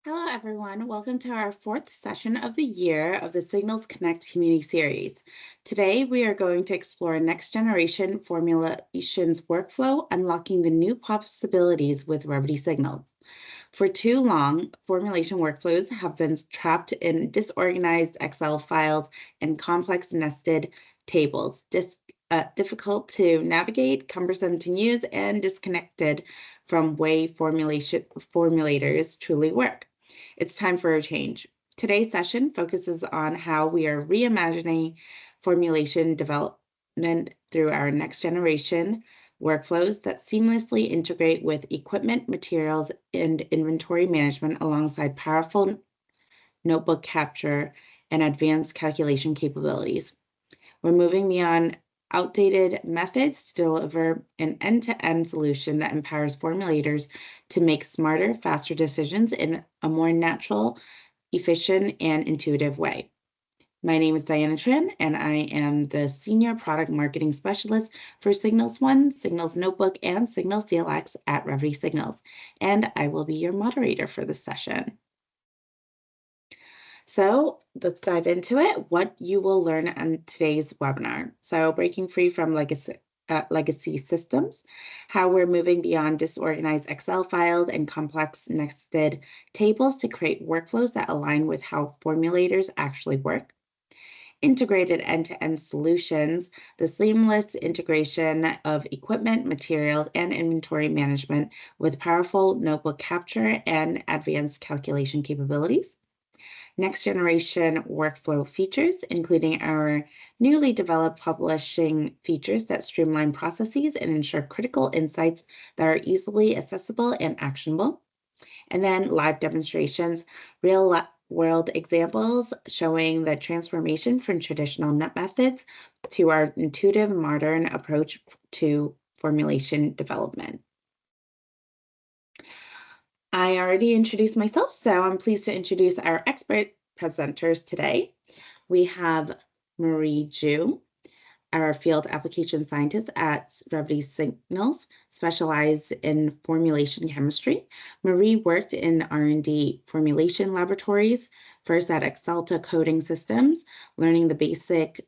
Hello, everyone. Welcome to our fourth session of the year of the Signals Connect Community Series. Today, we are going to explore next generation formulations workflow, unlocking the new possibilities with Revvity Signals. For too long, formulation workflows have been trapped in disorganized Excel files and complex nested tables, difficult to navigate, cumbersome to use, and disconnected from way formulators truly work. It's time for a change. Today's session focuses on how we are reimagining formulation development through our next generation workflows that seamlessly integrate with equipment, materials, and inventory management alongside powerful notebook capture and advanced calculation capabilities. We're moving beyond outdated methods to deliver an end-to-end solution that empowers formulators to make smarter, faster decisions in a more natural, efficient, and intuitive way. My name is Diana Tran, and I am the Senior Product Marketing Specialist for Signals One, Signals Notebook, and Signals CLX at Revvity Signals, and I will be your moderator for this session. So let's dive into it, what you will learn on today's webinar. So breaking free from legacy systems, how we're moving beyond disorganized Excel files and complex nested tables to create workflows that align with how formulators actually work. Integrated end-to-end solutions, the seamless integration of equipment, materials, and inventory management with powerful notebook capture and advanced calculation capabilities. Next generation workflow features, including our newly developed publishing features that streamline processes and ensure critical insights that are easily accessible and actionable. And then live demonstrations, real world examples showing the transformation from traditional methods to our intuitive modern approach to formulation development. I already introduced myself, so I'm pleased to introduce our expert presenters today. We have Marie Zhu, our field application scientist at Revvity Signals, specialized in formulation chemistry. Marie worked in R&D formulation laboratories, first at Axalta Coating Systems, learning the basics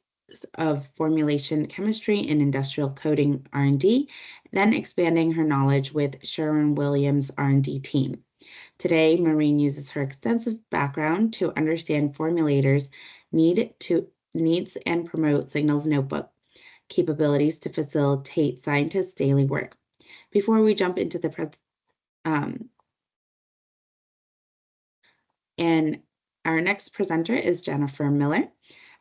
of formulation chemistry and industrial coating R&D, then expanding her knowledge with Sherwin-Williams R&D team. Today, Maureen uses her extensive background to understand formulators' needs and promote Signals Notebook capabilities to facilitate scientists' daily work. Before we jump into the and our next presenter is Jennifer Miller,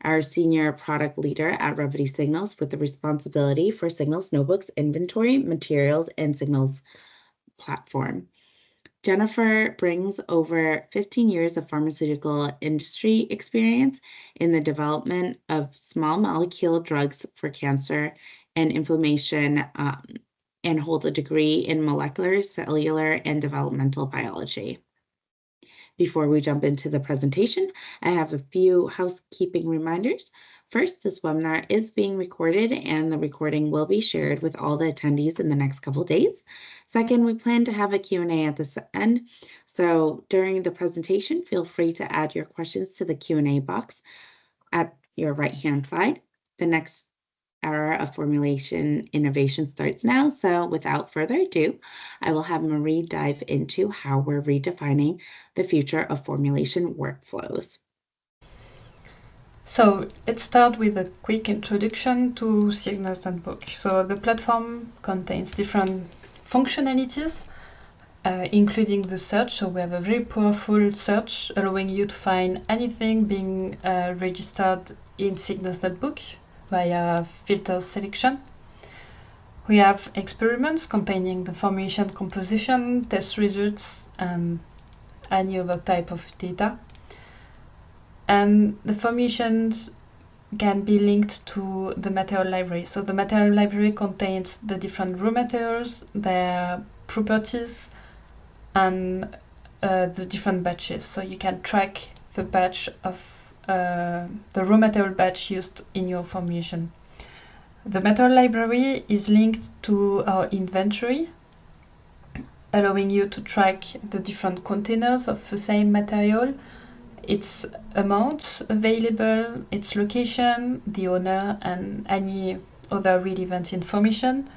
our senior product leader at Revvity Signals with the responsibility for Signals Notebooks inventory, materials, and Signals platform. Jennifer brings over 15 years of pharmaceutical industry experience in the development of small molecule drugs for cancer and inflammation, and holds a degree in molecular, cellular, and developmental biology. Before we jump into the presentation, I have a few housekeeping reminders. First, this webinar is being recorded and the recording will be shared with all the attendees in the next couple of days. Second, we plan to have a Q&A at the end. So during the presentation, feel free to add your questions to the Q&A box at your right-hand side. The next era of formulation innovation starts now. So without further ado, I will have Marie dive into how we're redefining the future of formulation workflows. So let's start with a quick introduction to Signals Notebook. So the platform contains different functionalities, including the search. So we have a very powerful search allowing you to find anything being registered in Signals Notebook via filter selection. We have experiments containing the formulation composition, test results, and any other type of data. And the formulations can be linked to the material library. So the material library contains the different raw materials, their properties, and the different batches. So you can track the batch of the raw material batch used in your formulation. The material library is linked to our inventory, allowing you to track the different containers of the same material, its amount available, its location, the owner, and any other relevant information.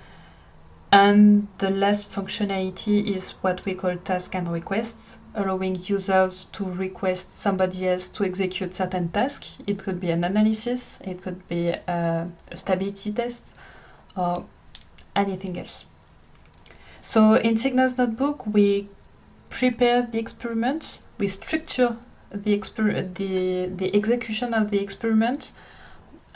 And the last functionality is what we call task and requests, allowing users to request somebody else to execute certain tasks. It could be an analysis, it could be a stability test, or anything else. So in Signals Notebook, we prepare the experiment, we structure the execution of the experiment,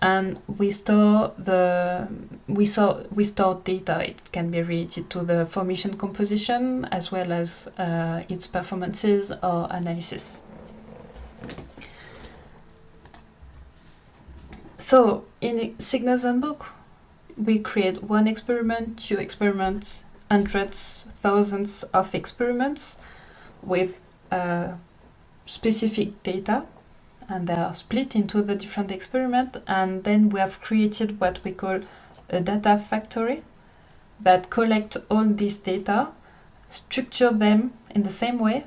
and we store data. It can be related to the formation composition as well as its performances or analysis. So in Signals Notebook, we create one experiment, 2 experiments, hundreds, thousands of experiments with specific data, and they are split into the different experiments. And then we have created what we call a data factory that collect all this data, structure them in the same way,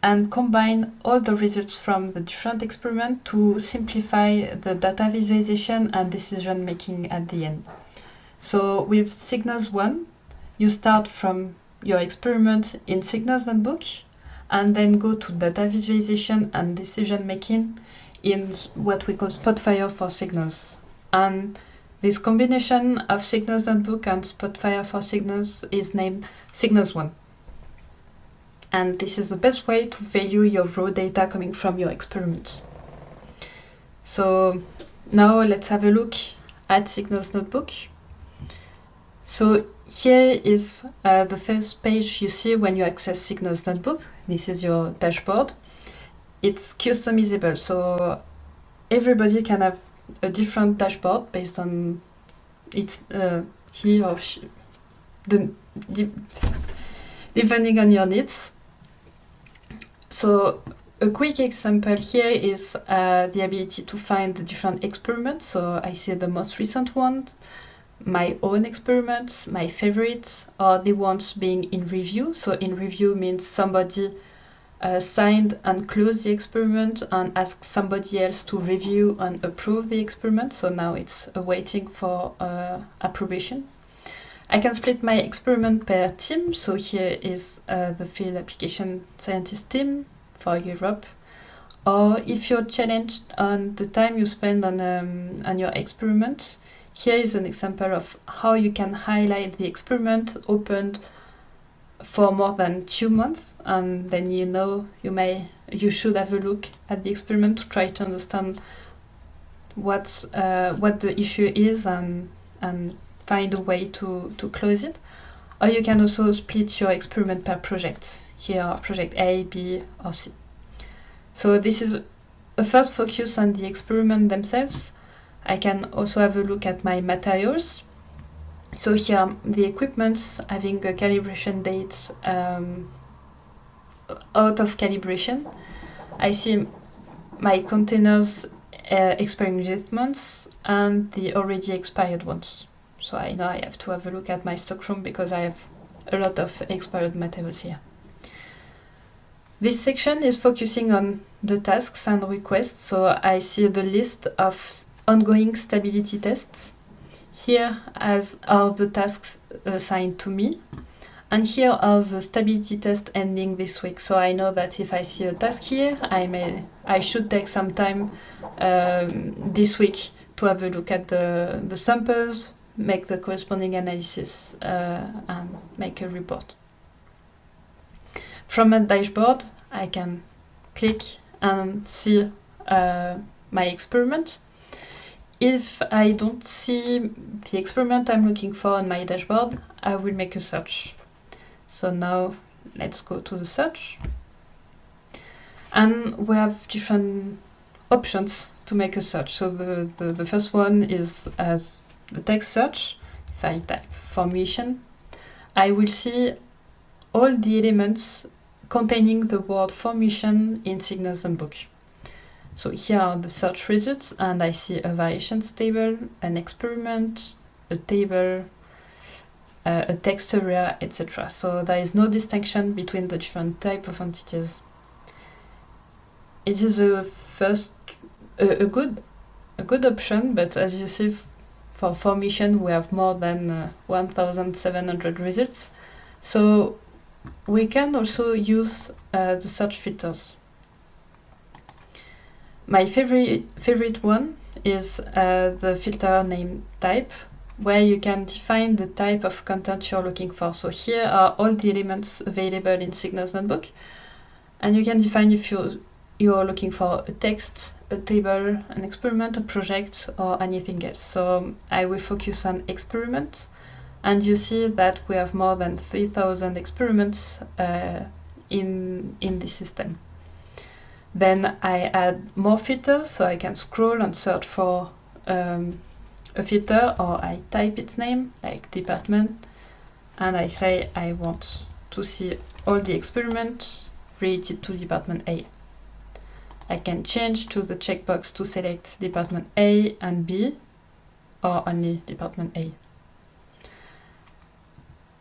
and combine all the results from the different experiments to simplify the data visualization and decision making at the end. So with Signals 1, you start from your experiment in Signals Notebook and then go to data visualization and decision making in what we call Spotfire for Signals. And this combination of Signals Notebook and Spotfire for Signals is named Signals 1. And this is the best way to value your raw data coming from your experiments. So now let's have a look at Signals Notebook. So here is the first page you see when you access Signals Notebook. This is your dashboard. It's customizable, so everybody can have a different dashboard based on its he or she, depending on your needs. So a quick example here is the ability to find the different experiments. So I see the most recent ones, my own experiments, my favorites, or the ones being in review. So in review means somebody signed and closed the experiment and asked somebody else to review and approve the experiment. So now it's waiting for approbation. I can split my experiment per team. So here is the field application scientist team for Europe. Or if you're challenged on the time you spend on your experiment, here is an example of how you can highlight the experiment opened for more than 2 months, and then you should have a look at the experiment to try to understand what the issue is and find a way to close it. Or you can also split your experiment per project. Here are project A, B, or C. So this is a first focus on the experiment themselves. I can also have a look at my materials. So here the equipments having a calibration date out of calibration. I see my containers expiring with months and the already expired ones. So I know I have to have a look at my stockroom because I have a lot of expired materials here. This section is focusing on the tasks and requests. So I see the list of ongoing stability tests. Here are the tasks assigned to me. And here are the stability tests ending this week. So I know that if I see a task here, I should take some time this week to have a look at the samples, make the corresponding analysis, and make a report. From a dashboard, I can click and see my experiment. If I don't see the experiment I'm looking for on my dashboard, I will make a search. So now let's go to the search. And we have different options to make a search. So the first one is as the text search. If I type formation, I will see all the elements containing the word formation in Signals Notebook. So here are the search results, and I see a variations table, an experiment, a table, a text area, etc. So there is no distinction between the different type of entities. It is a good option, but as you see, for formation we have more than 1,700 results. So we can also use the search filters. My favorite one is the filter name type, where you can define the type of content you're looking for. So here are all the elements available in Signals Notebook, and you can define if you're looking for a text, a table, an experiment, a project, or anything else. So I will focus on experiment, and you see that we have more than 3,000 experiments in this system. Then I add more filters, so I can scroll and search for a filter, or I type its name, like department, and I say I want to see all the experiments related to department A. I can change to the checkbox to select department A and B, or only department A.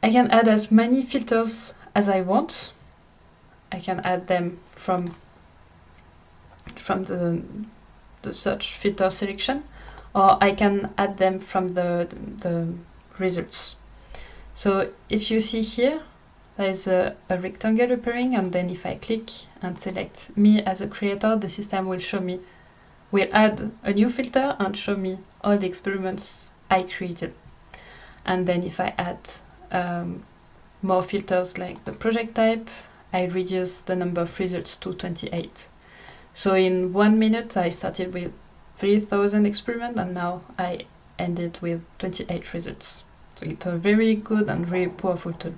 I can add as many filters as I want. I can add them from the search filter selection, or I can add them from the results. So if you see here, there is a rectangle appearing, and then if I click and select me as a creator, the system will add a new filter and show me all the experiments I created. And then if I add more filters like the project type, I reduce the number of results to 28. So in 1 minute, I started with 3,000 experiments, and now I ended with 28 results. So it's a very good and very powerful tool.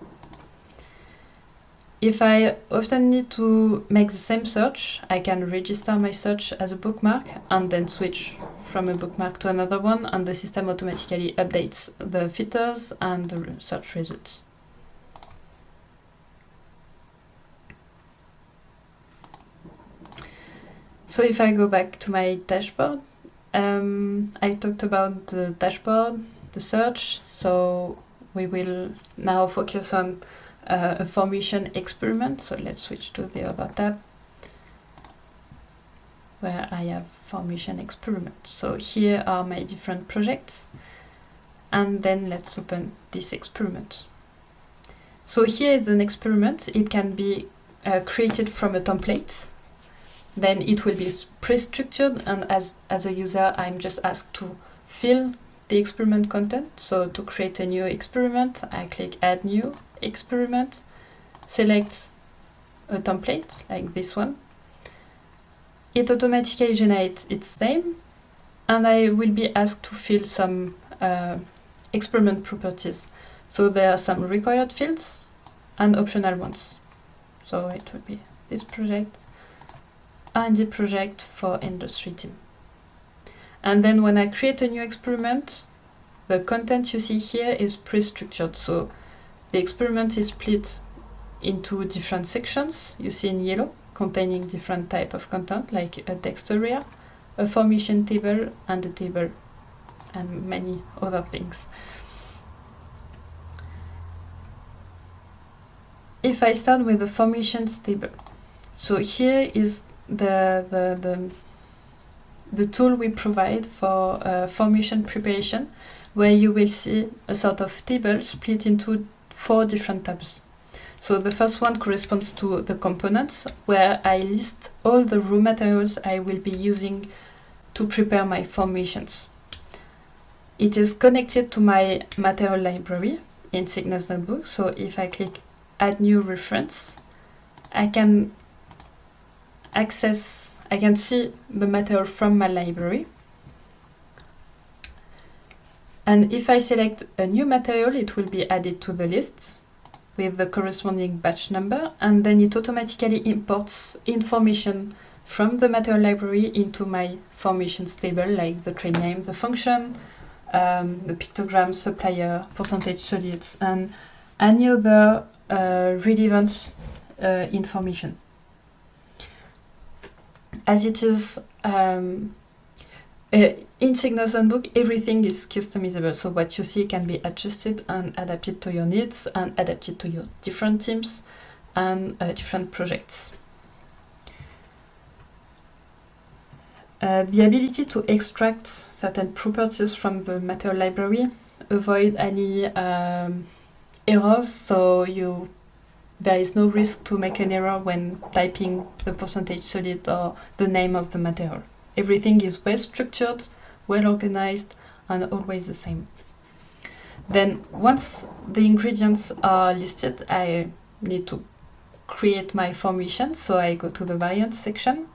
If I often need to make the same search, I can register my search as a bookmark and then switch from a bookmark to another one, and the system automatically updates the filters and the search results. So if I go back to my dashboard, I talked about the dashboard, the search, so we will now focus on a formation experiment. So let's switch to the other tab where I have formation experiment. So here are my different projects, and then let's open this experiment. So here is an experiment. It can be created from a template. Then it will be pre-structured, and as a user, I'm just asked to fill the experiment content. So to create a new experiment, I click Add New Experiment, select a template like this one. It automatically generates its name, and I will be asked to fill some experiment properties. So there are some required fields and optional ones. So it will be this project, R&D project for industry team. And then when I create a new experiment, the content you see here is pre-structured. So the experiment is split into different sections, you see in yellow, containing different type of content, like a text area, a formation table, and a table, and many other things. If I start with the formations table, so here is the tool we provide for formation preparation, where you will see a sort of table split into 4 different tabs. So the first one corresponds to the components, where I list all the raw materials I will be using to prepare my formations. It is connected to my material library in Signals Notebook. So if I click Add New Reference, I can see the material from my library. And if I select a new material, it will be added to the list with the corresponding batch number, and then it automatically imports information from the material library into my formations table, like the trade name, the function, the pictogram, supplier, percentage solids, and any other relevant information. As it is In Signals Handbook, everything is customizable. So what you see can be adjusted and adapted to your needs and adapted to your different teams and different projects. The ability to extract certain properties from the material library, avoid any errors, so there is no risk to make an error when typing the percentage solid or the name of the material. Everything is well structured, well organized, and always the same. Then once the ingredients are listed, I need to create my formation. So I go to the variants section,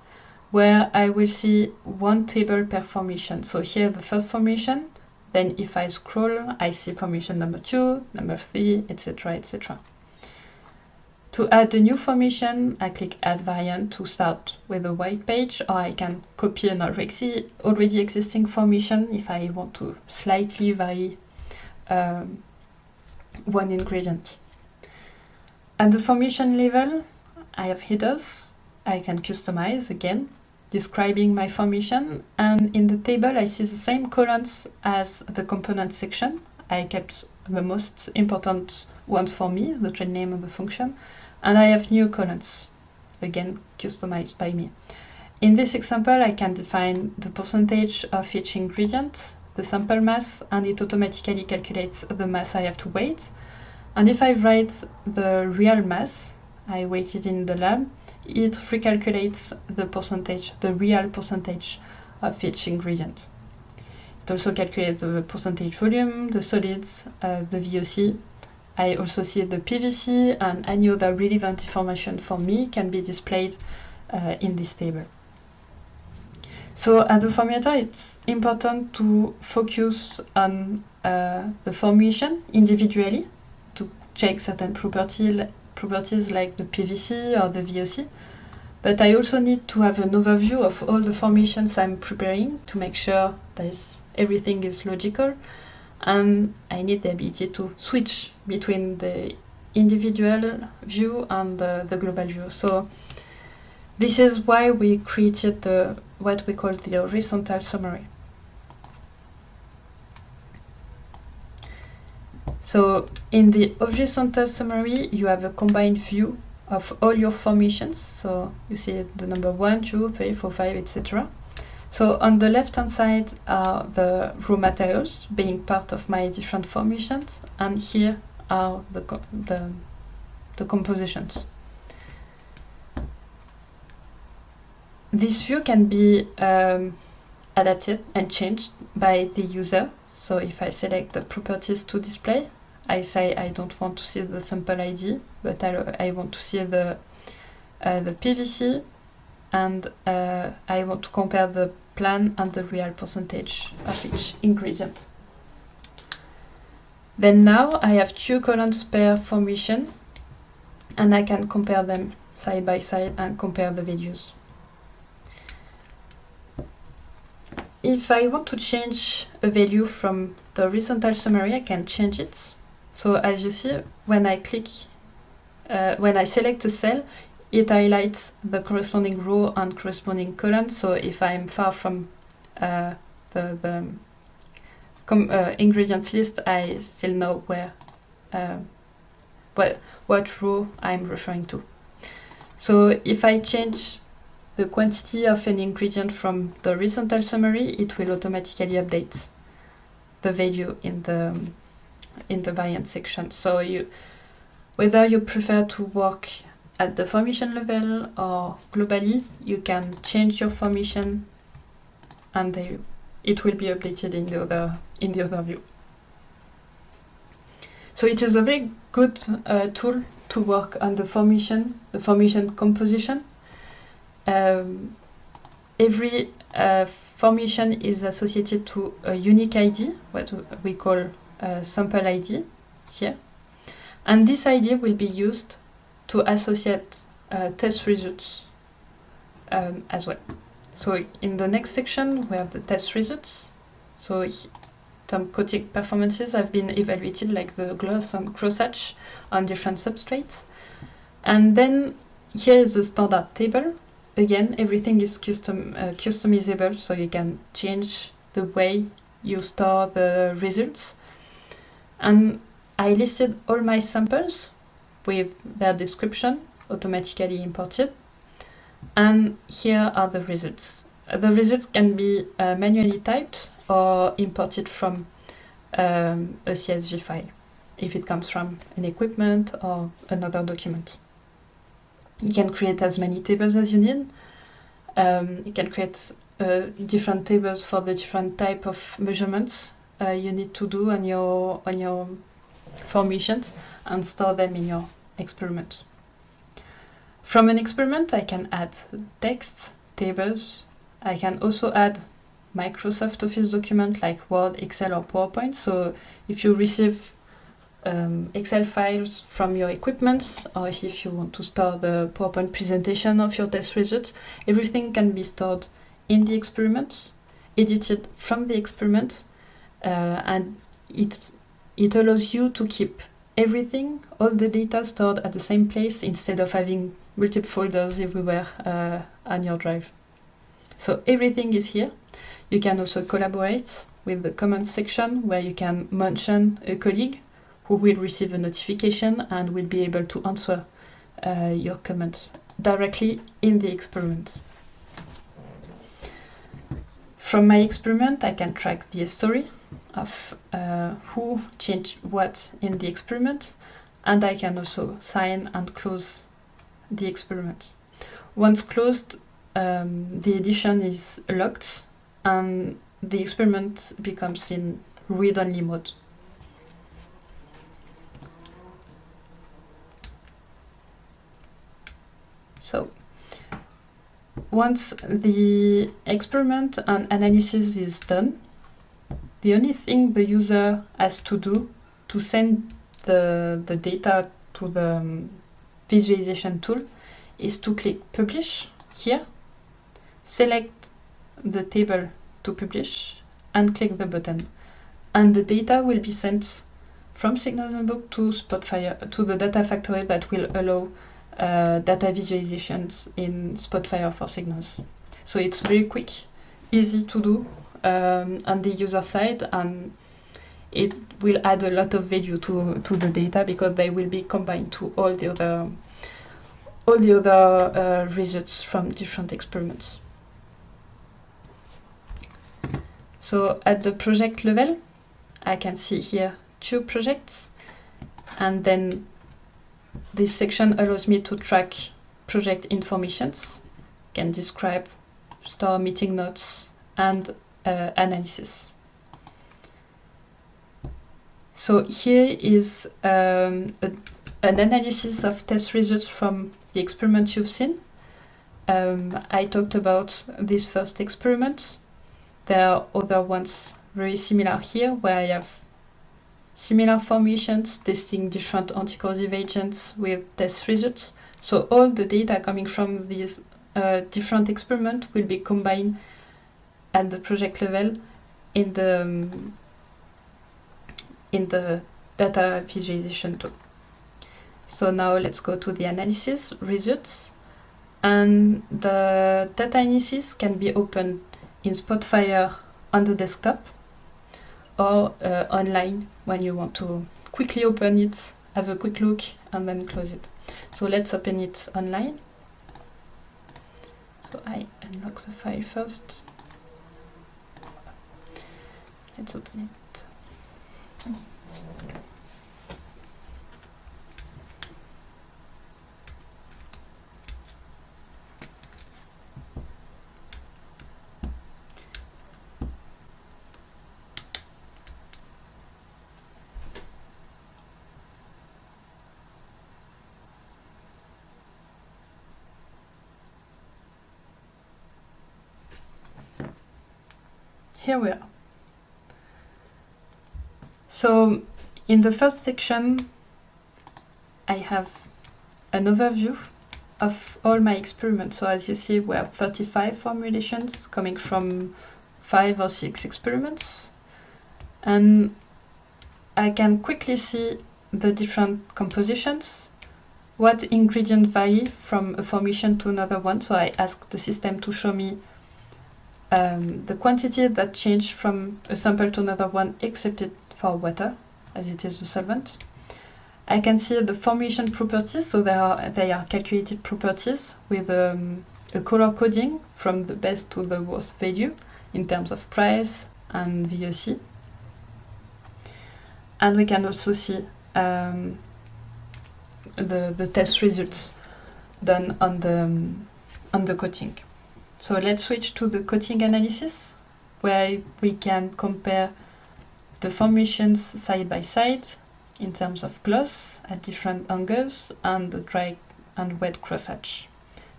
where I will see one table per formation. So here the first formation, then if I scroll, I see formation number 2, number 3, etc., etc. To add a new formation, I click Add Variant to start with a white page, or I can copy an already existing formation if I want to slightly vary one ingredient. At the formation level, I have headers. I can customize again, describing my formation, and in the table I see the same columns as the component section. I kept the most important ones for me, the trade name and the function, and I have new columns, again customized by me. In this example, I can define the percentage of each ingredient, the sample mass, and it automatically calculates the mass I have to weight. And if I write the real mass I weighted in the lab, it recalculates the real percentage of each ingredient. It also calculates the percentage volume, the solids, the VOC. I also see the PVC, and any other relevant information for me can be displayed in this table. So as a formulator, it's important to focus on the formation individually to check certain properties like the PVC or the VOC. But I also need to have an overview of all the formations I'm preparing to make sure that everything is logical. And I need the ability to switch between the individual view and the global view. So this is why we created what we call the horizontal summary. So in the horizontal summary, you have a combined view of all your formations. So you see the number 1, 2, 3, 4, 5, etc. So on the left-hand side are the raw materials being part of my different formations, and here are the compositions. This view can be adapted and changed by the user. So if I select the properties to display, I say I don't want to see the sample ID, but I want to see the PVC, and I want to compare the plan and the real percentage of each ingredient. Then now I have 2 columns per formation, and I can compare them side by side and compare the values. If I want to change a value from the horizontal summary, I can change it. So as you see, when I select a cell, it highlights the corresponding row and corresponding column. So if I'm far from the ingredients list, I still know what row I'm referring to. So if I change the quantity of an ingredient from the horizontal summary, it will automatically update the value in the variant section. So whether you prefer to work at the formation level or globally, you can change your formation, and it will be updated in the other view. So it is a very good tool to work on the formation composition. Every formation is associated to a unique ID, what we call sample ID here, and this ID will be used to associate test results as well. So in the next section we have the test results. So some coating performances have been evaluated, like the gloss and crosshatch on different substrates. And then here is the standard table again, everything is customizable, so you can change the way you store the results. And I listed all my samples with their description automatically imported. And here are the results. The results can be manually typed or imported from a CSV file if it comes from an equipment or another document. You can create as many tables as you need. You can create different tables for the different type of measurements you need to do on your formations and store them in your experiment. From an experiment, I can add text, tables. I can also add Microsoft Office document like Word, Excel, or PowerPoint. So if you receive Excel files from your equipment, or if you want to store the PowerPoint presentation of your test results, everything can be stored in the experiment, edited from the experiment, and it allows you to keep everything, all the data stored at the same place instead of having multiple folders everywhere on your drive. So everything is here. You can also collaborate with the comments section where you can mention a colleague who will receive a notification and will be able to answer your comments directly in the experiment. From my experiment, I can track the history of who changed what in the experiment, and I can also sign and close the experiment. Once closed, the edition is locked and the experiment becomes in read-only mode. So once the experiment and analysis is done, the only thing the user has to do to send the data to the visualization tool is to click Publish here, select the table to publish, and click the button. And the data will be sent from Signals Notebook to Spotfire, to the data factory that will allow data visualizations in Spotfire for Signals. So it's very quick, easy to do on the user side, and it will add a lot of value to the data because they will be combined to all the other results from different experiments. So at the project level, I can see here 2 projects, and then this section allows me to track project informations, can describe, store meeting notes, and analysis. So here is an analysis of test results from the experiment you've seen. I talked about this first experiment. There are other ones very similar here where I have similar formations testing different anticorrosive agents with test results. So all the data coming from these different experiments will be combined at the project level in the data visualization tool. So now let's go to the analysis results, and the data analysis can be opened in Spotfire on the desktop or online when you want to quickly open it, have a quick look, and then close it. So let's open it online. So I unlock the file first. Let's open it. Here we are. So in the first section, I have an overview of all my experiments. So as you see, we have 35 formulations coming from 5 or 6 experiments. And I can quickly see the different compositions what ingredient vary from a formation to another one. So I ask the system to show me the quantity that changed from a sample to another one, except it for water, as it is the solvent. I can see the formation properties, so they are calculated properties with a color coding from the best to the worst value in terms of price and VOC. And we can also see the test results done on the coating. So let's switch to the coating analysis, where we can compare the formations side by side in terms of gloss at different angles and the dry and wet crosshatch.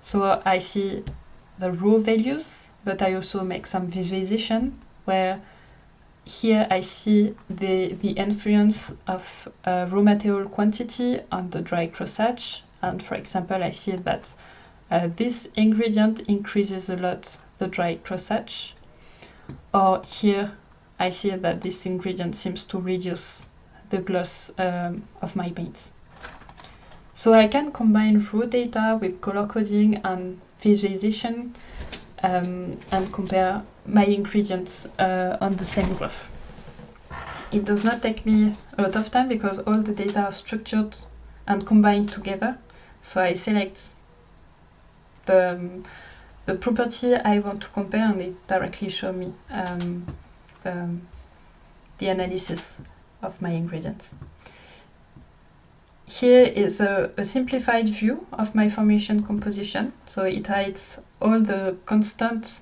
So I see the raw values, but I also make some visualization where here I see the influence of raw material quantity on the dry crosshatch. And for example, I see that this ingredient increases a lot the dry crosshatch. Or here I see that this ingredient seems to reduce the gloss of my paints. So I can combine raw data with color coding and visualization and compare my ingredients on the same graph. It does not take me a lot of time because all the data are structured and combined together. So I select the property I want to compare, and it directly shows me the analysis of my ingredients. Here is a simplified view of my formation composition. So it hides all the constant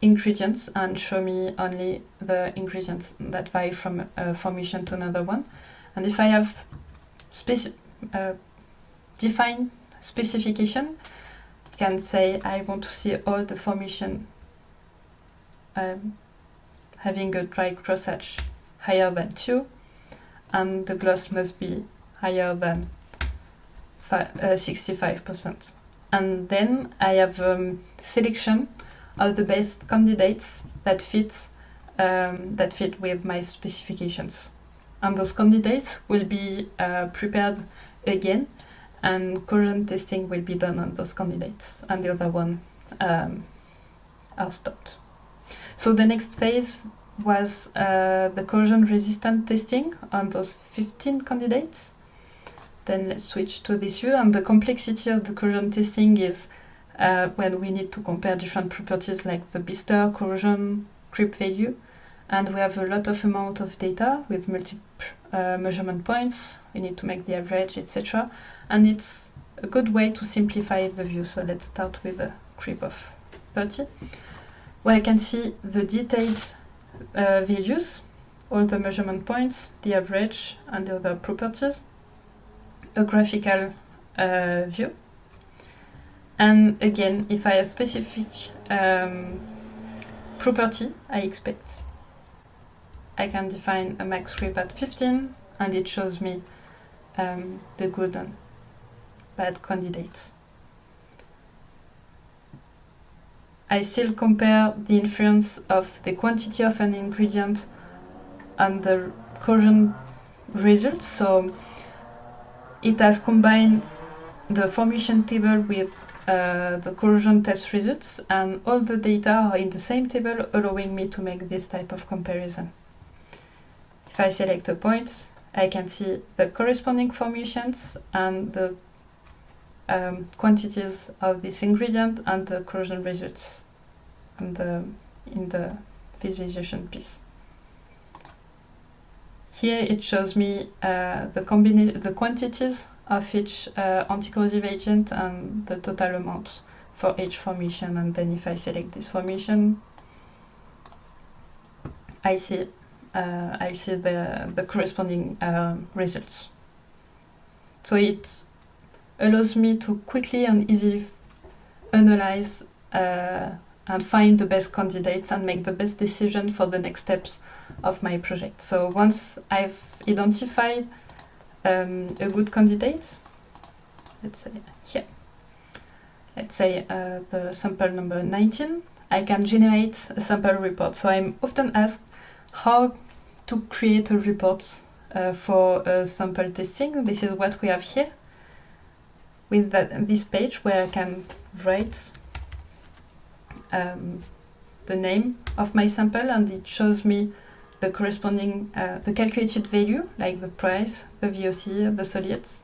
ingredients and show me only the ingredients that vary from a formation to another one. And if I have defined specification, I can say I want to see all the formation having a dry crosshatch higher than 2, and the gloss must be higher than 65%. And then I have selection of the best candidates that fit with my specifications. And those candidates will be prepared again, and corrosion testing will be done on those candidates, and the other one are stopped. So the next phase was the corrosion resistant testing on those 15 candidates. Then let's switch to this view, and the complexity of the corrosion testing is when we need to compare different properties like the blister, corrosion, creep value, and we have a lot of amount of data with multiple measurement points. We need to make the average, etc. And it's a good way to simplify the view. So let's start with a creep of 30, where I can see the detailed values, all the measurement points, the average, and the other properties, a graphical view. And again, if I have specific property I expect, I can define a max creep at 15, and it shows me the good and bad candidates. I still compare the influence of the quantity of an ingredient on the corrosion results. So it has combined the formation table with the corrosion test results, and all the data are in the same table, allowing me to make this type of comparison. If I select a point, I can see the corresponding formations and the quantities of this ingredient and the corrosion results in the visualization piece. Here it shows me the quantities of each anti-corrosive agent and the total amount for each formation. And then if I select this formation, I see the corresponding results. So it allows me to quickly and easily analyze and find the best candidates and make the best decision for the next steps of my project. So once I've identified a good candidate, let's say here, let's say the sample number 19, I can generate a sample report. So I'm often asked how to create a report for sample testing. This is what we have here. with this page where I can write the name of my sample, and it shows me the corresponding, the calculated value, like the price, the VOC, the solids,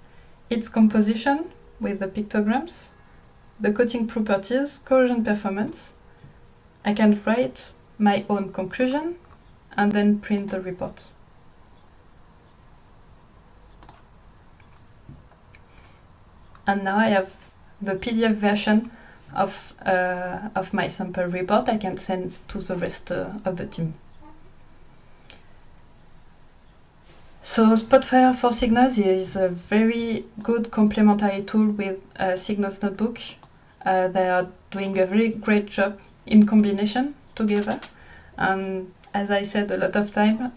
its composition with the pictograms, the coating properties, corrosion performance. I can write my own conclusion and then print the report. And now I have the PDF version of my sample report I can send to the rest of the team. So Spotfire for Cygnus is a very good complementary tool with Cygnus Notebook. They are doing a very great job in combination together. And as I said a lot of time,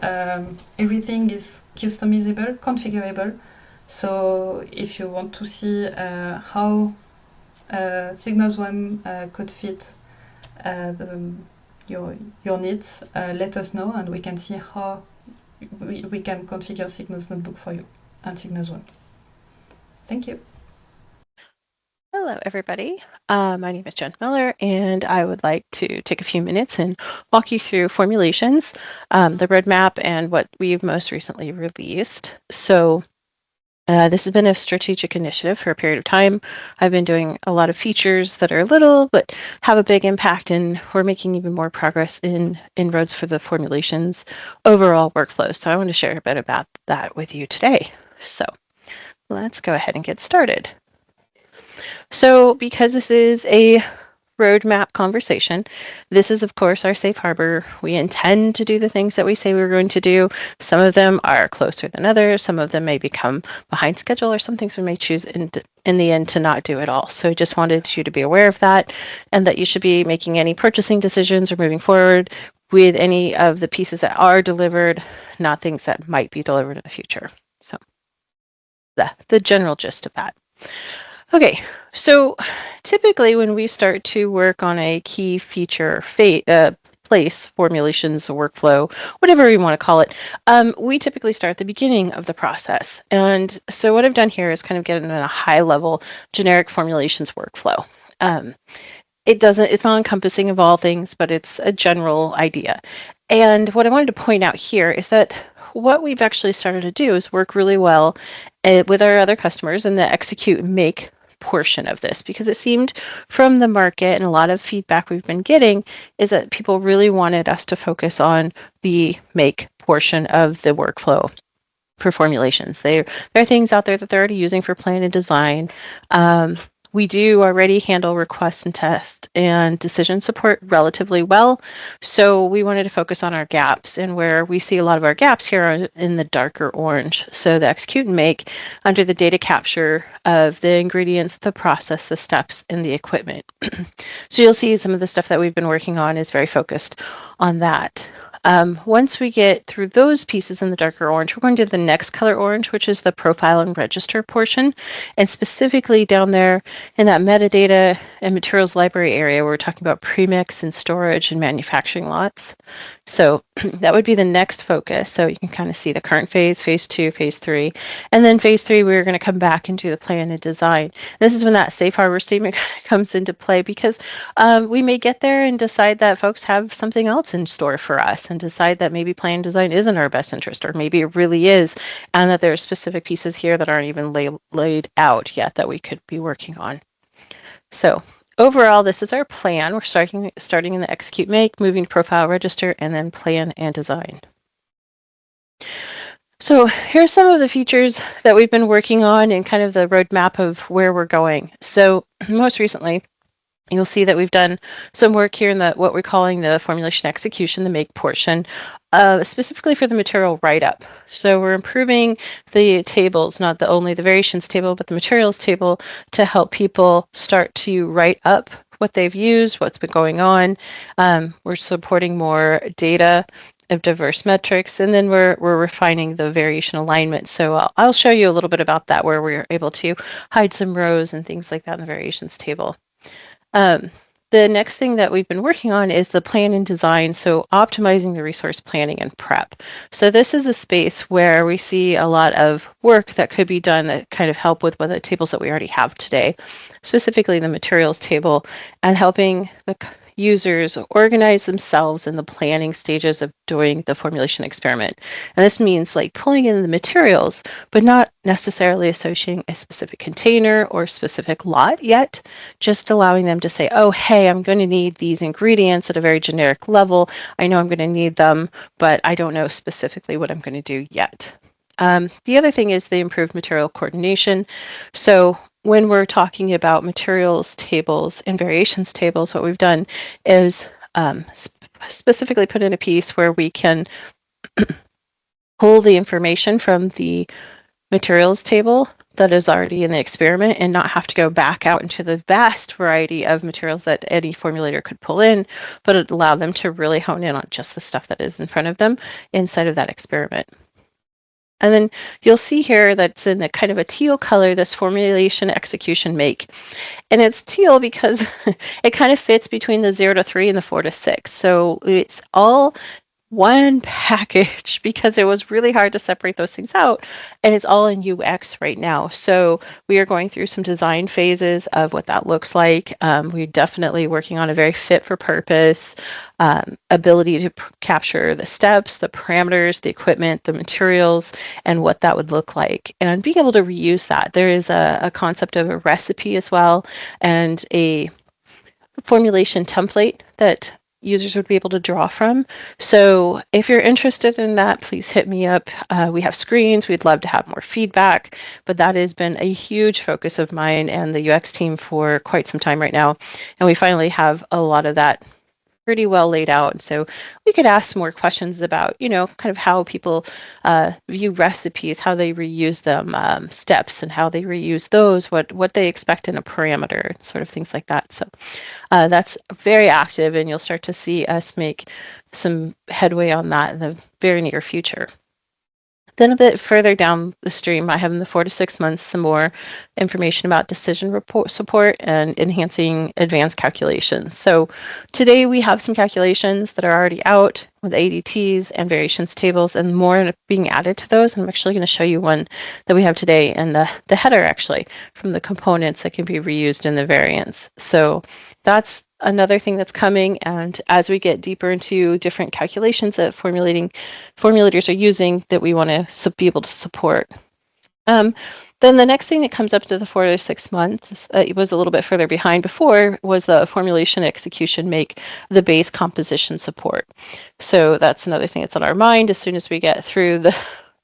everything is customizable, configurable. So if you want to see how Cygnus WAM could fit your needs, let us know, and we can see how we can configure Cygnus Notebook for you and Cygnus WAM. Thank you. Hello, everybody. My name is Jen Miller, and I would like to take a few minutes and walk you through formulations, the roadmap, and what we've most recently released. So this has been a strategic initiative for a period of time. I've been doing a lot of features that are little but have a big impact, and we're making even more progress in inroads for the formulations overall workflow. So I want to share a bit about that with you today. So let's go ahead and get started. So because this is a roadmap conversation, this is of course our safe harbor. We intend to do the things that we say we're going to do. Some of them are closer than others. Some of them may become behind schedule, or some things we may choose in the end to not do at all. So I just wanted you to be aware of that, and that you should be making any purchasing decisions or moving forward with any of the pieces that are delivered, not things that might be delivered in the future. So the general gist of that. Okay, so typically when we start to work on a key feature place, formulations, workflow, whatever we want to call it, we typically start at the beginning of the process. And so what I've done here is kind of get in a high level generic formulations workflow. It's not encompassing of all things, but it's a general idea. And what I wanted to point out here is that what we've actually started to do is work really well with our other customers in the execute and make portion of this, because it seemed from the market and a lot of feedback we've been getting is that people really wanted us to focus on the make portion of the workflow for formulations. There are things out there that they're already using for plan and design. We do already handle request and test and decision support relatively well. So we wanted to focus on our gaps, and where we see a lot of our gaps here are in the darker orange. So the execute and make under the data capture of the ingredients, the process, the steps, and the equipment. So you'll see some of the stuff that we've been working on is very focused on that. Once we get through those pieces in the darker orange, we're going to the next color orange, which is the profile and register portion. And specifically down there in that metadata and materials library area, where we're talking about premix and storage and manufacturing lots. So that would be the next focus. So you can kind of see the current phase, phase 2, phase 3. And then phase 3, we're going to come back and do the plan and design. This is when that safe harbor statement comes into play, because we may get there and decide that folks have something else in store for us, and decide that maybe plan and design isn't our best interest, or maybe it really is, and that there are specific pieces here that aren't even laid out yet that we could be working on. So overall, this is our plan. We're starting in the execute make, moving to profile register, and then plan and design. So here's some of the features that we've been working on and kind of the roadmap of where we're going. So most recently, you'll see that we've done some work here in what we're calling the formulation execution, the make portion, specifically for the material write-up. So we're improving the tables, not only the variations table, but the materials table, to help people start to write up what they've used, what's been going on. We're supporting more data of diverse metrics, and then we're refining the variation alignment. So I'll show you a little bit about that, where we're able to hide some rows and things like that in the variations table. the next thing that we've been working on is the plan and design, so optimizing the resource planning and prep. So this is a space where we see a lot of work that could be done that kind of help with the tables that we already have today, specifically the materials table, and helping the users organize themselves in the planning stages of doing the formulation experiment. And this means like pulling in the materials, but not necessarily associating a specific container or specific lot yet, just allowing them to say, oh, hey, I'm going to need these ingredients at a very generic level. I know I'm going to need them, but I don't know specifically what I'm going to do yet. The other thing is the improved material coordination. So when we're talking about materials tables and variations tables, what we've done is specifically put in a piece where we can pull the information from the materials table that is already in the experiment and not have to go back out into the vast variety of materials that any formulator could pull in, but it allowed them to really hone in on just the stuff that is in front of them inside of that experiment. And then you'll see here that's in a kind of a teal color, this formulation execution make. And it's teal because it kind of fits between the 0 to 3 and the 4 to 6. So it's all one package because it was really hard to separate those things out, and it's all in UX right now. So we are going through some design phases of what that looks like. We're definitely working on a very fit for purpose ability to capture the steps, the parameters, the equipment, the materials, and what that would look like, and being able to reuse that. There is a concept of a recipe as well, and a formulation template that users would be able to draw from. So if you're interested in that, please hit me up. We have screens. We'd love to have more feedback, but that has been a huge focus of mine and the UX team for quite some time right now. And we finally have a lot of that pretty well laid out. So we could ask more questions about, kind of how people view recipes, how they reuse them, steps, and how they reuse those, what they expect in a parameter, sort of things like that. So that's very active, and you'll start to see us make some headway on that in the very near future. Then a bit further down the stream, I have in the 4 to 6 months some more information about decision support and enhancing advanced calculations. So today we have some calculations that are already out with ADTs and variations tables, and more being added to those. And I'm actually going to show you one that we have today in the header, actually, from the components that can be reused in the variants. So that's another thing that's coming, and as we get deeper into different calculations that formulators are using, that we want to be able to support. Then the next thing that comes up to the 4 to 6 months, it was a little bit further behind before, was the formulation execution make the base composition support. So that's another thing that's on our mind as soon as we get through the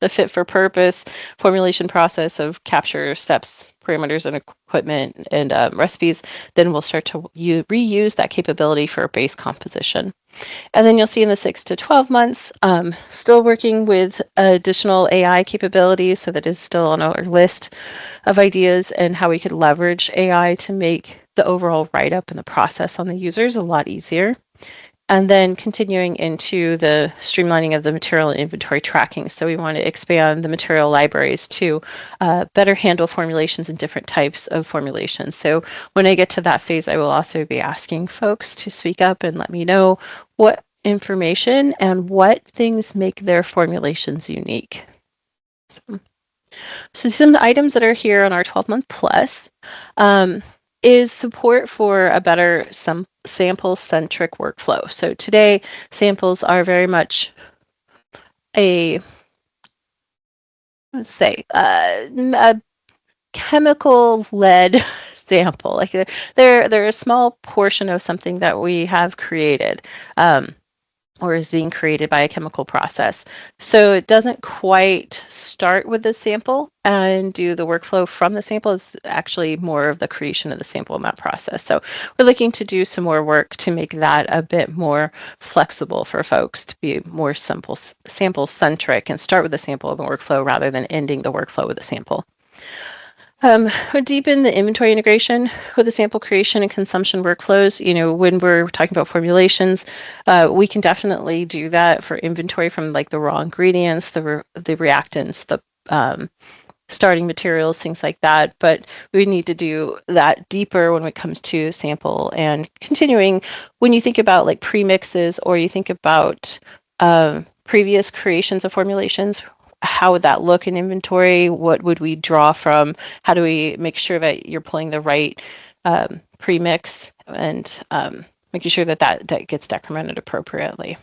fit for purpose formulation process of capture steps, parameters, and equipment and recipes, then we'll start to reuse that capability for base composition. And then you'll see in the 6 to 12 months, still working with additional AI capabilities. So that is still on our list of ideas and how we could leverage AI to make the overall write-up and the process on the users a lot easier. And then continuing into the streamlining of the material inventory tracking. So we want to expand the material libraries to better handle formulations and different types of formulations. So when I get to that phase, I will also be asking folks to speak up and let me know what information and what things make their formulations unique. So some items that are here on our 12-month plus. Is support for a better sample-centric workflow. So today, samples are very much a chemical-led sample. Like they're a small portion of something that we have created. Or is being created by a chemical process. So it doesn't quite start with the sample and do the workflow from the sample. It's actually more of the creation of the sample in that process. So we're looking to do some more work to make that a bit more flexible for folks to be more sample-centric and start with the sample of the workflow rather than ending the workflow with a sample. Deepen the inventory integration with the sample creation and consumption workflows. When we're talking about formulations, we can definitely do that for inventory from like the raw ingredients, the reactants, the starting materials, things like that. But we need to do that deeper when it comes to sample and continuing. When you think about like premixes, or you think about previous creations of formulations, how would that look in inventory? What would we draw from? How do we make sure that you're pulling the right premix, and making sure that that gets decremented appropriately.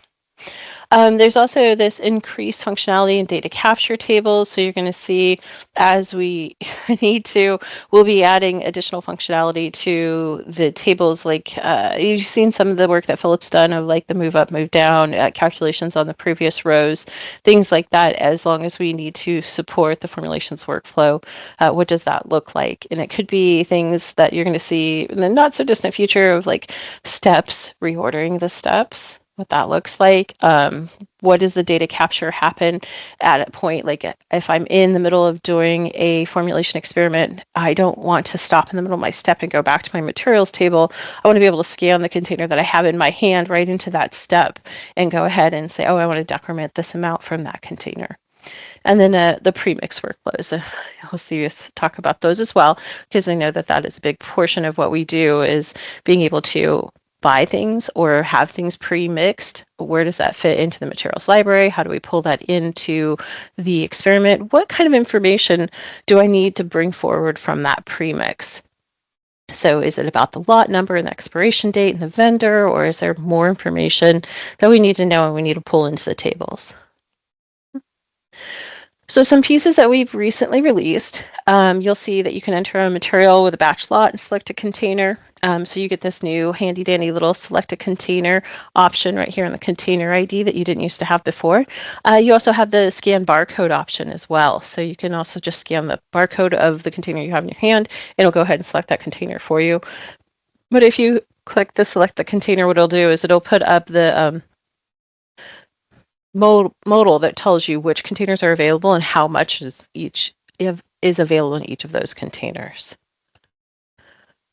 There's also this increased functionality in data capture tables. So you're going to see, as we need to, we'll be adding additional functionality to the tables. Like you've seen some of the work that Philip's done of like the move up, move down, calculations on the previous rows, things like that. As long as we need to support the formulations workflow, what does that look like? And it could be things that you're going to see in the not so distant future of like steps, reordering the steps, what that looks like. What does the data capture happen at a point? Like if I'm in the middle of doing a formulation experiment, I don't want to stop in the middle of my step and go back to my materials table. I want to be able to scan the container that I have in my hand right into that step and go ahead and say, oh, I want to decrement this amount from that container. And then the premix workflows, you'll see us talk about those as well, because I know that that is a big portion of what we do, is being able to buy things or have things pre-mixed. Where does that fit into the materials library? How do we pull that into the experiment? What kind of information do I need to bring forward from that premix? So is it about the lot number and the expiration date and the vendor, or is there more information that we need to know and we need to pull into the tables? So some pieces that we've recently released, you'll see that you can enter a material with a batch lot and select a container. So you get this new handy dandy little select a container option right here in the container ID that you didn't used to have before. You also have the scan barcode option as well. So you can also just scan the barcode of the container you have in your hand. It'll go ahead and select that container for you. But if you click the select the container, what it'll do is it'll put up the modal that tells you which containers are available and how much is available in each of those containers.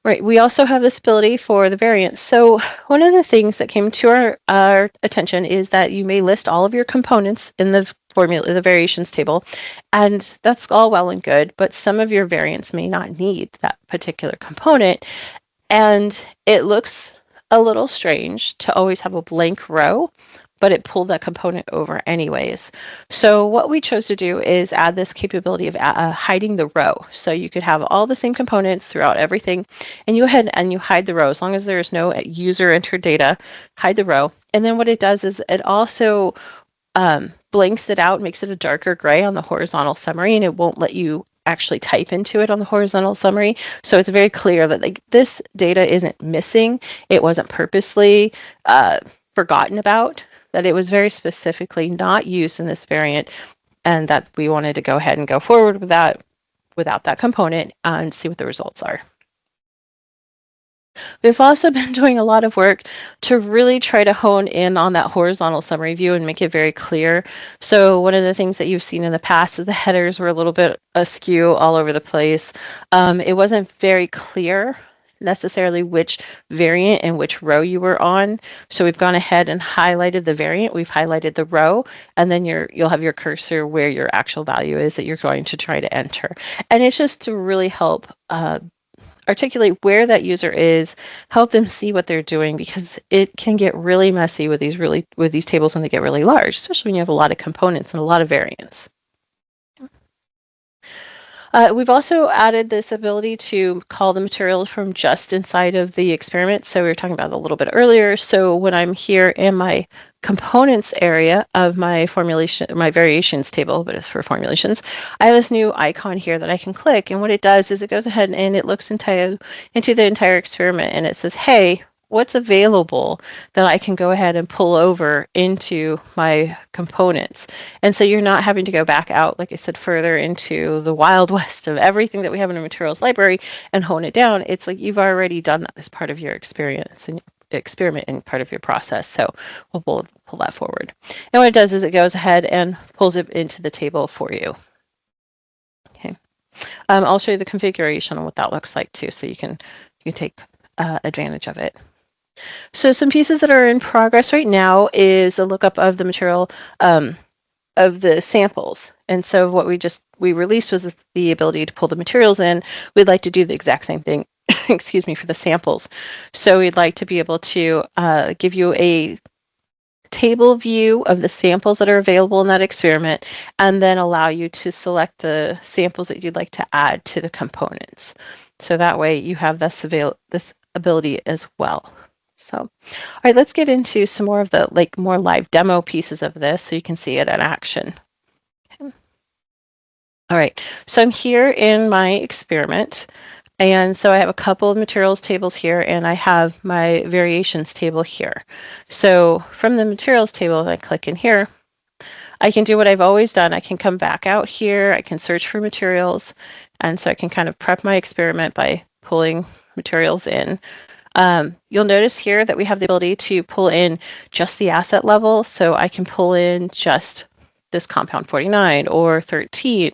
Right, we also have this ability for the variants. So one of the things that came to our attention is that you may list all of your components in the formula, the variations table, and that's all well and good, but some of your variants may not need that particular component. And it looks a little strange to always have a blank row, but it pulled that component over anyways. So what we chose to do is add this capability of hiding the row. So you could have all the same components throughout everything, and you go ahead and you hide the row. As long as there's no user entered data, hide the row. And then what it does is it also blanks it out, makes it a darker gray on the horizontal summary, and it won't let you actually type into it on the horizontal summary. So it's very clear that like this data isn't missing. It wasn't purposely forgotten about, that it was very specifically not used in this variant, and that we wanted to go ahead and go forward with that without that component and see what the results are. We've also been doing a lot of work to really try to hone in on that horizontal summary view and make it very clear. So one of the things that you've seen in the past is the headers were a little bit askew all over the place. It wasn't very clear necessarily which variant and which row you were on. So we've gone ahead and highlighted the variant, we've highlighted the row, and then you'll have your cursor where your actual value is that you're going to try to enter. And it's just to really help articulate where that user is, help them see what they're doing, because it can get really messy with these tables when they get really large, especially when you have a lot of components and a lot of variants. We've also added this ability to call the materials from just inside of the experiment. So we were talking about it a little bit earlier. So when I'm here in my components area of my formulation, my variations table, but it's for formulations, I have this new icon here that I can click. And what it does is it goes ahead and it looks into the entire experiment, and it says, hey, what's available that I can go ahead and pull over into my components. And so you're not having to go back out, like I said, further into the wild west of everything that we have in a materials library and hone it down. It's like you've already done that as part of your experience and experiment and part of your process. So we'll pull that forward. And what it does is it goes ahead and pulls it into the table for you. Okay. I'll show you the configuration and what that looks like too, so you can take advantage of it. So some pieces that are in progress right now is a lookup of the material of the samples. And so what we released was the ability to pull the materials in. We'd like to do the exact same thing, excuse me, for the samples. So we'd like to be able to give you a table view of the samples that are available in that experiment, and then allow you to select the samples that you'd like to add to the components. So that way you have this ability as well. So, all right, let's get into some more of the more live demo pieces of this so you can see it in action. Okay. All right, so I'm here in my experiment. And so I have a couple of materials tables here, and I have my variations table here. So from the materials table, if I click in here, I can do what I've always done. I can come back out here, I can search for materials, and so I can kind of prep my experiment by pulling materials in. You'll notice here that we have the ability to pull in just the asset level, so I can pull in just this compound 49 or 13,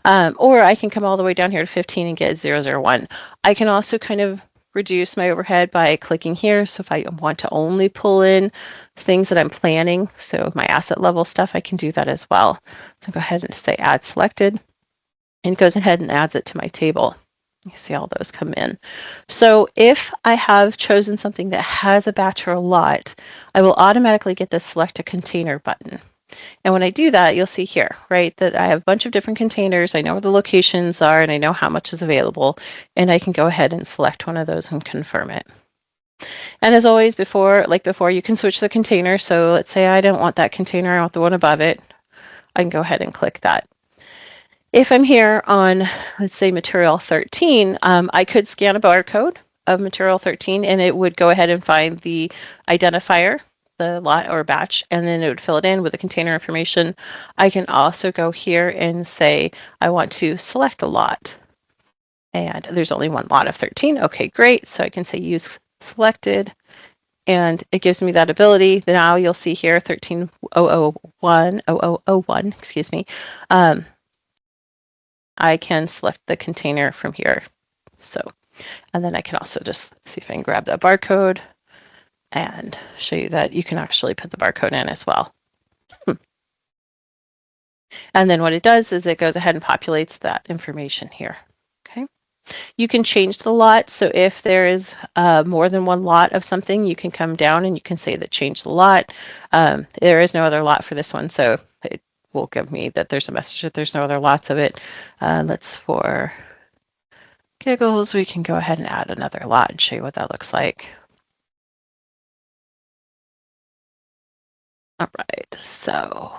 or I can come all the way down here to 15 and get 001. I can also kind of reduce my overhead by clicking here. So if I want to only pull in things that I'm planning, so my asset level stuff, I can do that as well. So go ahead and say add selected, and it goes ahead and adds it to my table. You see all those come in. So if I have chosen something that has a batch or a lot, I will automatically get the select a container button. And when I do that, you'll see here, right, that I have a bunch of different containers. I know where the locations are, and I know how much is available, and I can go ahead and select one of those and confirm it. And as always, before you can switch the container. So let's say I don't want that container, I want the one above it. I can go ahead and click that. If I'm here on, let's say, material 13, I could scan a barcode of material 13, and it would go ahead and find the identifier, the lot or batch, and then it would fill it in with the container information. I can also go here and say I want to select a lot, and there's only one lot of 13. Okay, great. So I can say use selected, and it gives me that ability. Now you'll see here 13001, excuse me. I can select the container from here. So, and then I can also just see if I can grab that barcode and show you that you can actually put the barcode in as well. And then what it does is it goes ahead and populates that information here. Okay. You can change the lot. So if there is more than one lot of something, you can come down and you can say that change the lot. There is no other lot for this one, so it will give me that there's a message that there's no other lots of it. Let's, for giggles, we can go ahead and add another lot and show you what that looks like. All right, so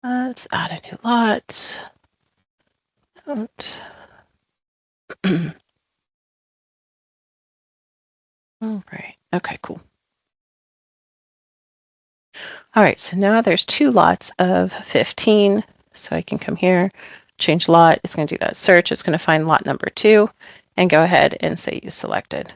let's add a new lot. All right, okay, cool. All right, so now there's two lots of 15. So I can come here, change lot. It's going to do that search. It's going to find lot number 2 and go ahead and say use selected.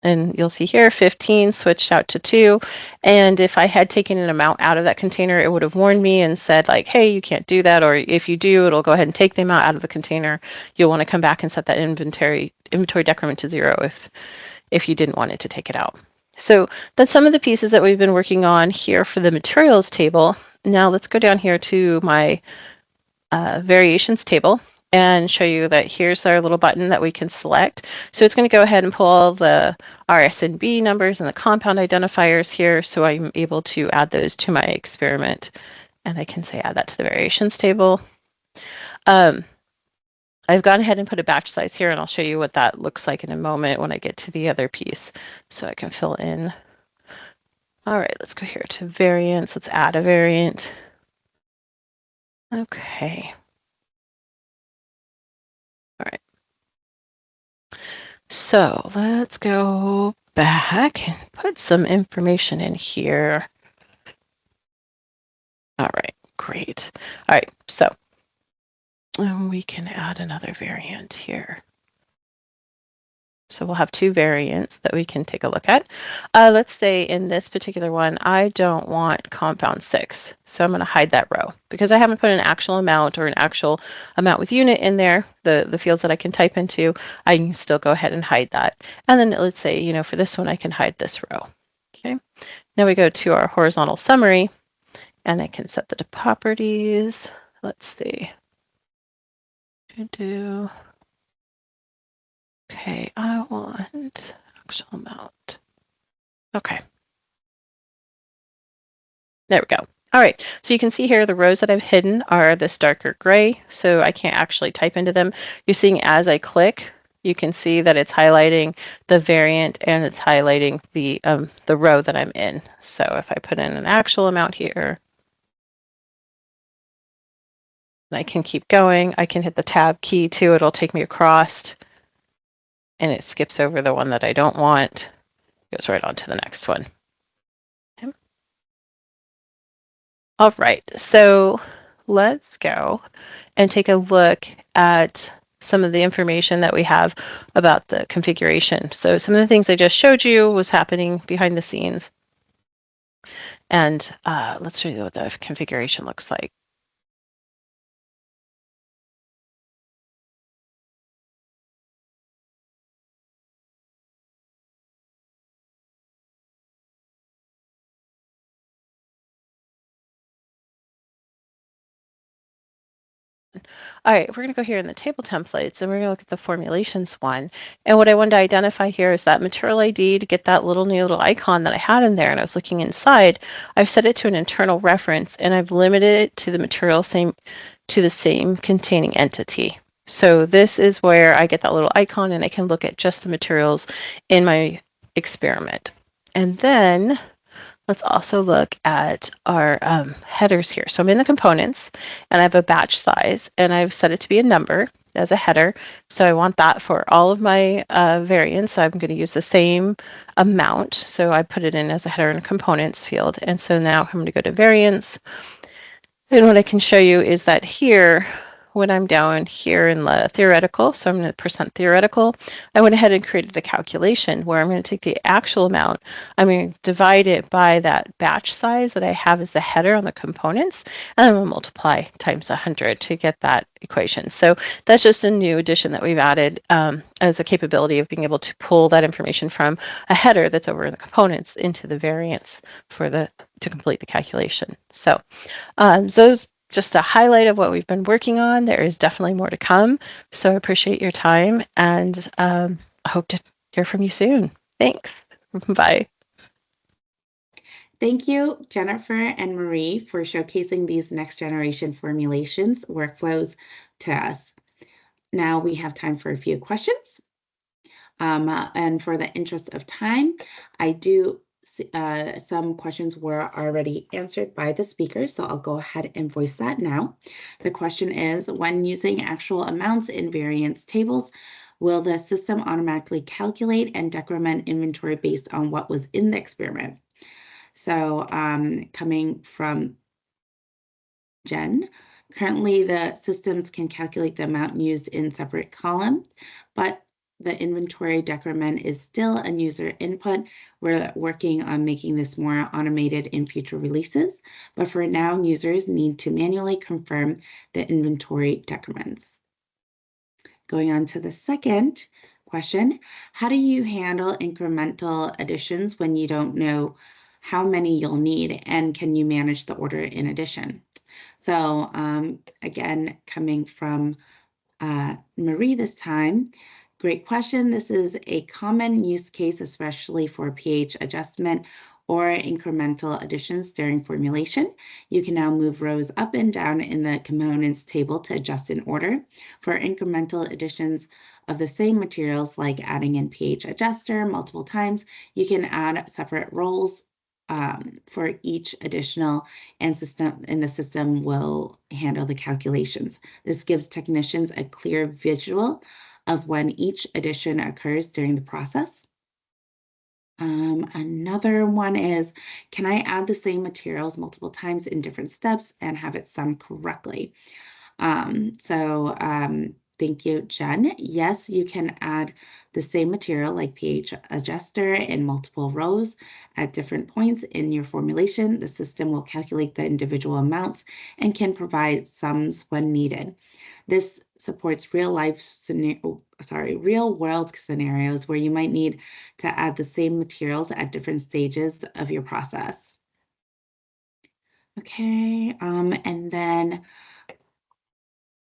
And you'll see here 15 switched out to 2. And if I had taken an amount out of that container, it would have warned me and said like, hey, you can't do that. Or if you do, it'll go ahead and take the amount out of the container. You'll want to come back and set that inventory decrement to 0 if you didn't want it to take it out. So that's some of the pieces that we've been working on here for the materials table. Now let's go down here to my variations table and show you that here's our little button that we can select. So it's going to go ahead and pull all the RSNB numbers and the compound identifiers here, so I'm able to add those to my experiment. And I can say add that to the variations table. I've gone ahead and put a batch size here, and I'll show you what that looks like in a moment when I get to the other piece. So I can fill in. All right, let's go here to variants. Let's add a variant. Okay. All right. So let's go back and put some information in here. All right, great. All right, so we can add another variant here. So we'll have two variants that we can take a look at. Let's say in this particular one, I don't want compound 6. So I'm going to hide that row because I haven't put an actual amount or an actual amount with unit in there, the fields that I can type into. I can still go ahead and hide that. And then let's say, you know, for this one, I can hide this row. Okay. Now we go to our horizontal summary. And I can set the properties. Let's see. Okay, I want actual amount. Okay. There we go. All right, so you can see here the rows that I've hidden are this darker gray, so I can't actually type into them. You're seeing as I click, you can see that it's highlighting the variant and it's highlighting the row that I'm in. So if I put in an actual amount here, I can keep going. I can hit the tab key too. It'll take me across and it skips over the one that I don't want. Goes right on to the next one. Okay. All right, so let's go and take a look at some of the information that we have about the configuration. So some of the things I just showed you was happening behind the scenes. And let's show you what the configuration looks like. All right, we're going to go here in the table templates and we're going to look at the formulations one. And what I wanted to identify here is that material ID to get that little icon that I had in there and I was looking inside. I've set it to an internal reference and I've limited it to the material to the same containing entity. So this is where I get that little icon and I can look at just the materials in my experiment. And then let's also look at our headers here. So I'm in the components and I have a batch size and I've set it to be a number as a header. So I want that for all of my variants. I'm going to use the same amount. So I put it in as a header in a components field. And so now I'm going to go to variants. And what I can show you is that here, when I'm down here in the theoretical, so I'm going to % theoretical, I went ahead and created a calculation where I'm going to take the actual amount, I'm going to divide it by that batch size that I have as the header on the components, and I'm going to multiply times 100 to get that equation. So that's just a new addition that we've added as a capability of being able to pull that information from a header that's over in the components into the variants to complete the calculation. So those just a highlight of what we've been working on. There is definitely more to come. So I appreciate your time and I hope to hear from you soon. Thanks. Bye. Thank you, Jennifer and Marie, for showcasing these next generation formulations workflows to us. Now we have time for a few questions. And for the interest of time, some questions were already answered by the speakers, so I'll go ahead and voice that now. The question is, when using actual amounts in variance tables, will the system automatically calculate and decrement inventory based on what was in the experiment? So coming from Jen, currently the systems can calculate the amount used in separate columns, but the inventory decrement is still a user input. We're working on making this more automated in future releases, but for now, users need to manually confirm the inventory decrements. Going on to the second question, how do you handle incremental additions when you don't know how many you'll need, and can you manage the order in addition? So again, coming from Marie this time, great question. This is a common use case, especially for pH adjustment or incremental additions during formulation. You can now move rows up and down in the components table to adjust in order. For incremental additions of the same materials, like adding in pH adjuster multiple times, you can add separate roles for each additional, and the system will handle the calculations. This gives technicians a clear visual of when each addition occurs during the process. Another one is, can I add the same materials multiple times in different steps and have it sum correctly? Thank you, Jen. Yes, you can add the same material like pH adjuster in multiple rows at different points in your formulation. The system will calculate the individual amounts and can provide sums when needed. This supports real world scenarios where you might need to add the same materials at different stages of your process. Okay, and then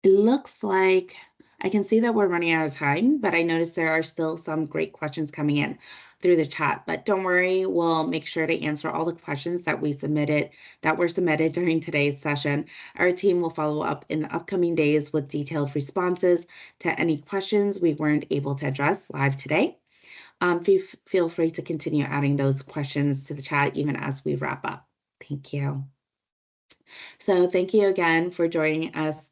it looks like I can see that we're running out of time, but I noticed there are still some great questions coming in through the chat. But don't worry, we'll make sure to answer all the questions that were submitted during today's session. Our team will follow up in the upcoming days with detailed responses to any questions we weren't able to address live today. Feel free to continue adding those questions to the chat even as we wrap up. Thank you. So thank you again for joining us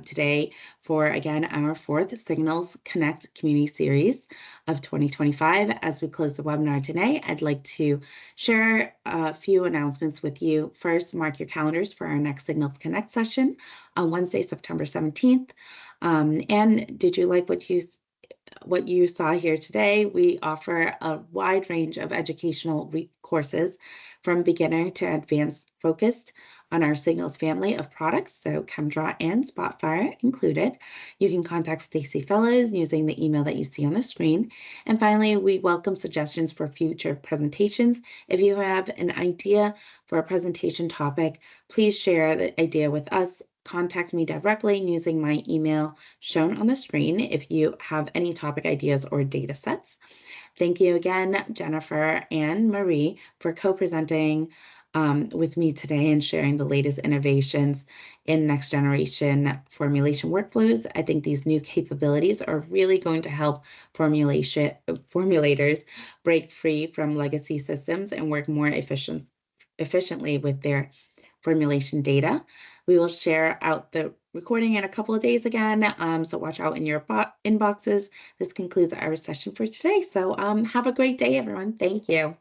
today for, again, our 4th Signals Connect Community Series of 2025. As we close the webinar today, I'd like to share a few announcements with you. First, mark your calendars for our next Signals Connect session on Wednesday, September 17th. And did you like what you saw here today? We offer a wide range of educational courses from beginner to advanced, focused on our Signals family of products, so ChemDraw and Spotfire included. You can contact Stacy Fellows using the email that you see on the screen. And finally, we welcome suggestions for future presentations. If you have an idea for a presentation topic, please share the idea with us. Contact me directly using my email shown on the screen if you have any topic ideas or data sets. Thank you again, Jennifer and Marie, for co-presenting with me today and sharing the latest innovations in next generation formulation workflows. I think these new capabilities are really going to help formulators break free from legacy systems and work more efficiently with their formulation data. We will share out the recording in a couple of days again, so watch out in your inboxes. This concludes our session for today. So have a great day, everyone. Thank you.